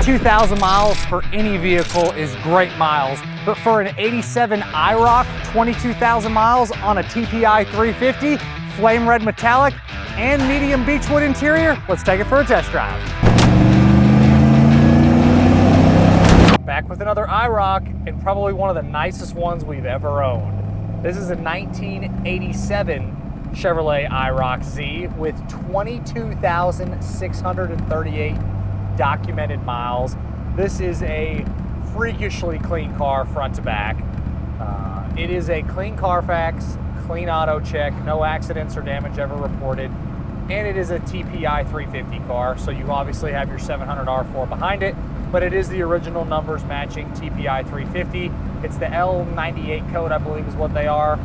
22,000 miles for any vehicle is great miles, but for an 87 IROC, 22,000 miles on a TPI 350, flame red metallic, and medium Beechwood interior, let's take it for a test drive. Back with another IROC, and probably one of the nicest ones we've ever owned. This is a 1987 Chevrolet IROC-Z with 22,638 documented miles. This is a freakishly clean car front to back. It is a clean Carfax, clean Autocheck, no accidents or damage ever reported, and it is a TPI 350 car, so you obviously have your 700 R4 behind it, but it is the original numbers matching TPI 350. It's the L98 code, I believe is what they are,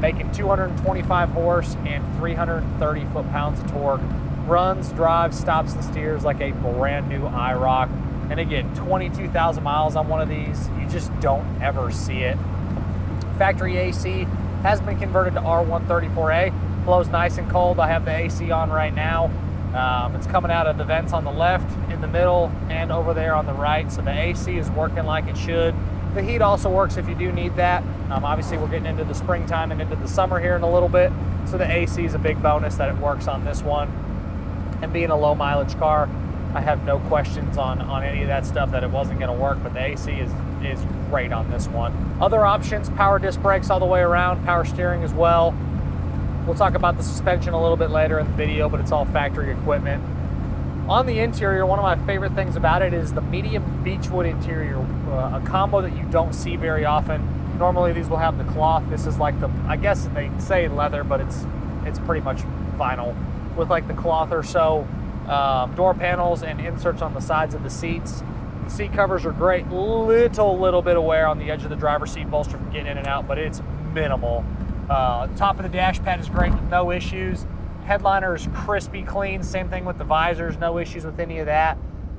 making 225 horse and 330 foot-pounds of torque. Runs, drives, stops, and steers like a brand new IROC. And again, 22,000 miles on one of these, you just don't ever see it. Factory AC has been converted to R134A. Blows nice and cold. I have the AC on right now. It's coming out of the vents on the left, in the middle, and over there on the right. So the AC is working like it should. The heat also works if you do need that. Obviously, we're getting into the springtime and into the summer here in a little bit. So the AC is a big bonus that it works on this one. And being a low mileage car, I have no questions on any of that stuff that it wasn't going to work, but the AC is great on this one. Other options, power disc brakes all the way around, power steering as well. We'll talk about the suspension a little bit later in the video, but it's all factory equipment. On the interior, one of my favorite things about it is the medium Beechwood interior, a combo that you don't see very often. Normally these will have the cloth. This is like the, I guess they say leather, but it's pretty much vinyl with like the cloth or so. Door panels and inserts on the sides of the seats. The seat covers are great. Little bit of wear on the edge of the driver's seat bolster from getting in and out, but it's minimal. Top of the dash pad is great with no issues. Headliner is crispy clean. Same thing with the visors, no issues with any of that.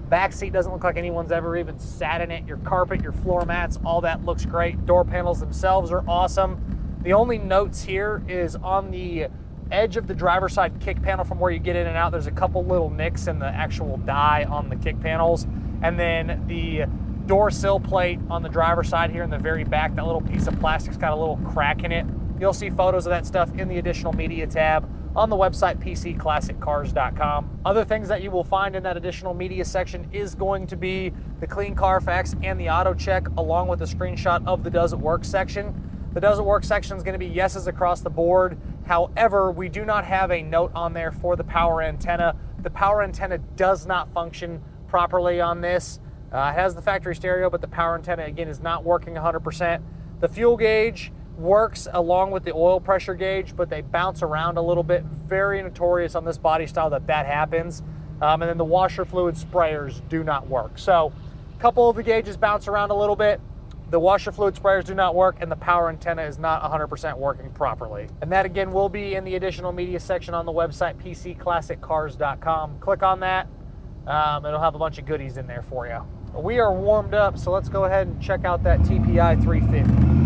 Back seat doesn't look like anyone's ever even sat in it. Your carpet, your floor mats, all that looks great. Door panels themselves are awesome. The only notes here is on the edge of the driver's side kick panel from where you get in and out, there's a couple little nicks in the actual die on the kick panels. And then the door sill plate on the driver's side here in the very back, that little piece of plastic's got a little crack in it. You'll see photos of that stuff in the additional media tab on the website pcclassiccars.com. Other things that you will find in that additional media section is going to be the clean Carfax and the Autocheck, along with a screenshot of the Does It Work section. The Does It Work section is going to be yeses across the board. However, we do not have a note on there for the power antenna. The power antenna does not function properly on this. It has the factory stereo, but the power antenna, again, is not working 100%. The fuel gauge works along with the oil pressure gauge, but they bounce around a little bit. Very notorious on this body style that happens. And then the washer fluid sprayers do not work. So a couple of the gauges bounce around a little bit. The washer fluid sprayers do not work, and the power antenna is not 100% working properly. And that, again, will be in the additional media section on the website pcclassiccars.com. Click on that. It'll have a bunch of goodies in there for you. We are warmed up, so let's go ahead and check out that TPI 350.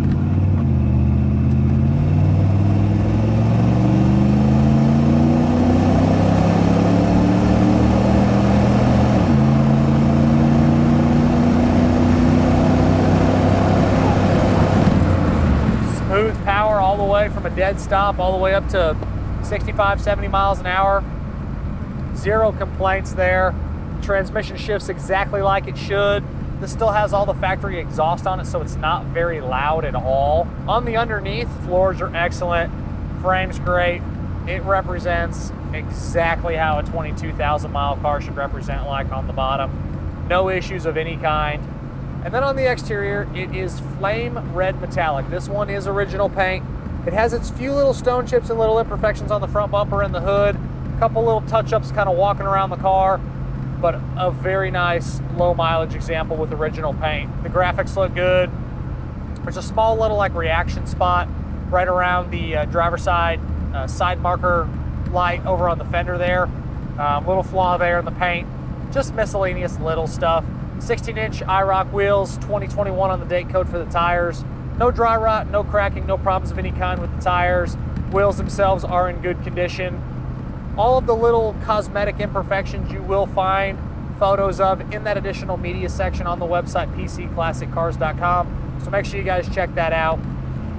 Smooth power all the way from a dead stop all the way up to 65, 70 miles an hour. Zero complaints there. Transmission shifts exactly like it should. This still has all the factory exhaust on it, so it's not very loud at all. On the underneath, floors are excellent. Frame's great. It represents exactly how a 22,000 mile car should represent, like on the bottom. No issues of any kind. And then on the exterior, it is flame red metallic. This one is original paint. It has its few little stone chips and little imperfections on the front bumper and the hood. A couple little touch-ups kind of walking around the car, but a very nice low mileage example with original paint. The graphics look good. There's a small little like reaction spot right around the driver's side marker light over on the fender there. Little flaw there in the paint. Just miscellaneous little stuff. 16-inch IROC wheels, 2021 on the date code for the tires. No dry rot, no cracking, no problems of any kind with the tires. Wheels themselves are in good condition. All of the little cosmetic imperfections you will find photos of in that additional media section on the website, pcclassiccars.com. So make sure you guys check that out.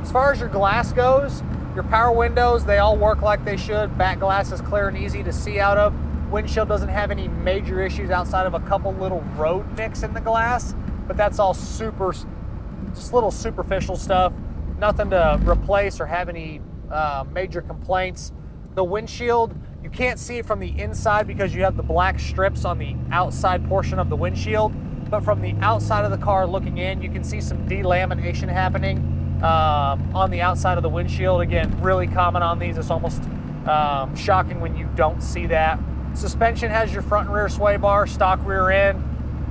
As far as your glass goes, your power windows, they all work like they should. Back glass is clear and easy to see out of. Windshield doesn't have any major issues outside of a couple little road nicks in the glass, but that's all just little superficial stuff. Nothing to replace or have any major complaints. The windshield, you can't see it from the inside because you have the black strips on the outside portion of the windshield, but from the outside of the car looking in, you can see some delamination happening on the outside of the windshield. Again, really common on these. It's almost shocking when you don't see that. Suspension has your front and rear sway bar, stock rear end.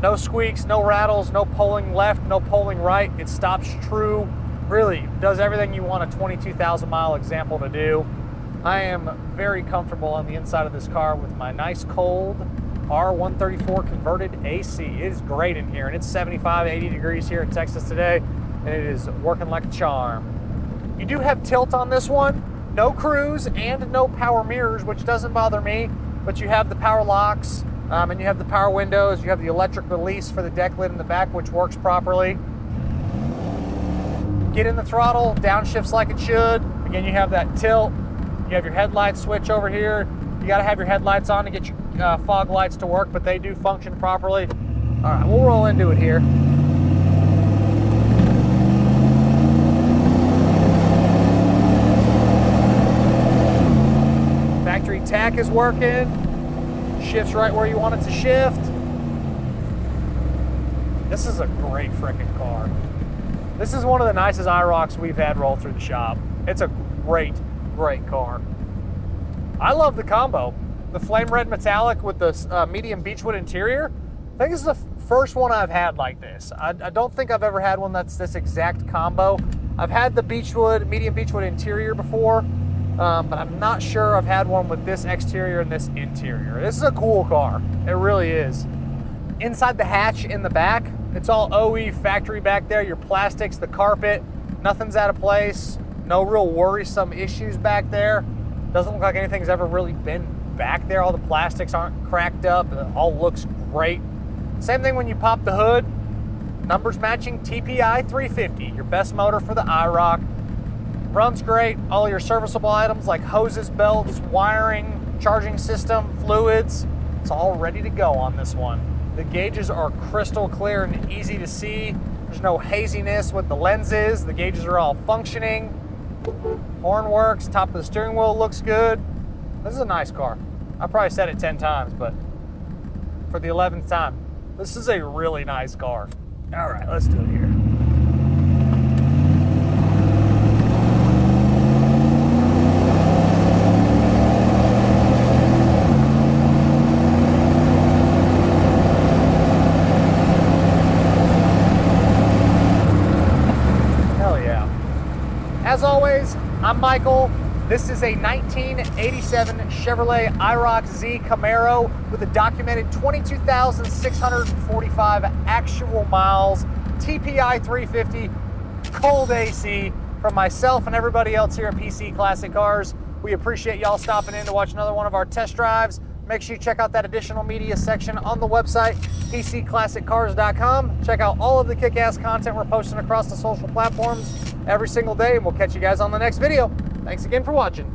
No squeaks, no rattles, no pulling left, no pulling right. It stops true. Really does everything you want a 22,000 mile example to do. I am very comfortable on the inside of this car with my nice cold R134 converted AC. It is great in here, and it's 75, 80 degrees here in Texas today, and it is working like a charm. You do have tilt on this one, no cruise and no power mirrors, which doesn't bother me, but you have the power locks, and you have the power windows. You have the electric release for the deck lid in the back, which works properly. Get in the throttle, downshifts like it should. Again, you have that tilt. You have your headlight switch over here. You gotta have your headlights on to get your fog lights to work, but they do function properly. All right, we'll roll into it here. Factory tack is working. Shifts right where you want it to shift. This is a great freaking car. This is one of the nicest IROCs we've had roll through the shop. It's a great car. I love the combo. The flame red metallic with the medium Beechwood interior. I think this is the first one I've had like this. I don't think I've ever had one that's this exact combo. I've had the medium Beechwood interior before, but I'm not sure I've had one with this exterior and this interior. This is a cool car. It really is. Inside the hatch in the back, it's all OE factory back there. Your plastics, the carpet, nothing's out of place. No real worrisome issues back there. Doesn't look like anything's ever really been back there. All the plastics aren't cracked up. It all looks great. Same thing when you pop the hood. Numbers matching TPI 350, your best motor for the IROC. Runs great. All your serviceable items like hoses, belts, wiring, charging system, fluids. It's all ready to go on this one. The gauges are crystal clear and easy to see. There's no haziness with the lenses. The gauges are all functioning. Horn works. Top of the steering wheel looks good. This is a nice car. I probably said it 10 times, but for the 11th time, this is a really nice car. All right, let's do it here. As always, I'm Michael. This is a 1987 Chevrolet IROC-Z Camaro with a documented 22,645 actual miles, TPI 350, cold AC. From myself and everybody else here at PC Classic Cars, we appreciate y'all stopping in to watch another one of our test drives. Make sure you check out that additional media section on the website, pcclassiccars.com. Check out all of the kick-ass content we're posting across the social platforms every single day, and we'll catch you guys on the next video. Thanks again for watching.